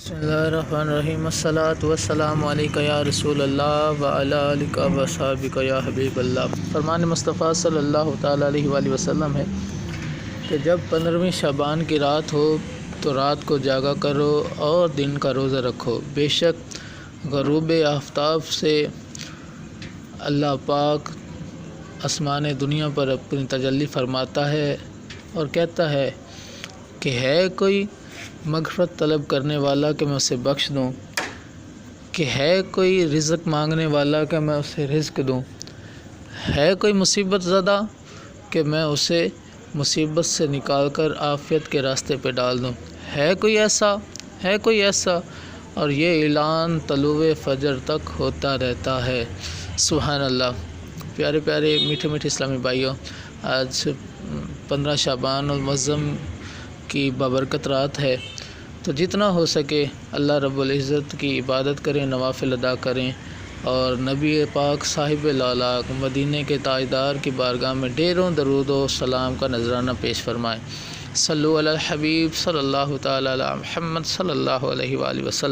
بسم اللہ الرحمن الرحیم الصلاۃ والسلام علیکہ یا رسول اللہ وعلی آلک و اصحابک یا حبیب اللہ۔ فرمان مصطفیٰ صلی اللہ تعالیٰ علیہ وآلہ وسلم ہے کہ جب 15ویں شعبان کی رات ہو تو رات کو جاگا کرو اور دن کا روزہ رکھو۔ بے شک غروب آفتاب سے اللہ پاک آسمان دنیا پر اپنی تجلی فرماتا ہے اور کہتا ہے کہ ہے کوئی مغفرت طلب کرنے والا کہ میں اسے بخش دوں، کہ ہے کوئی رزق مانگنے والا کہ میں اسے رزق دوں، ہے کوئی مصیبت زدہ کہ میں اسے مصیبت سے نکال کر عافیت کے راستے پہ ڈال دوں، ہے کوئی ایسا اور یہ اعلان طلوع فجر تک ہوتا رہتا ہے۔ سبحان اللہ۔ پیارے پیارے میٹھے میٹھے اسلامی بھائیوں، آج 15 شعبان المعظم کی بابرکت رات ہے، تو جتنا ہو سکے اللہ رب العزت کی عبادت کریں، نوافل ادا کریں اور نبی پاک صاحب لالاک مدینہ کے تاجدار کی بارگاہ میں ڈھیروں درود و سلام کا نذرانہ پیش فرمائیں۔ صلو علی الحبیب صلی اللہ تعالی علی محمد صلی اللہ علیہ وآلہ وسلم۔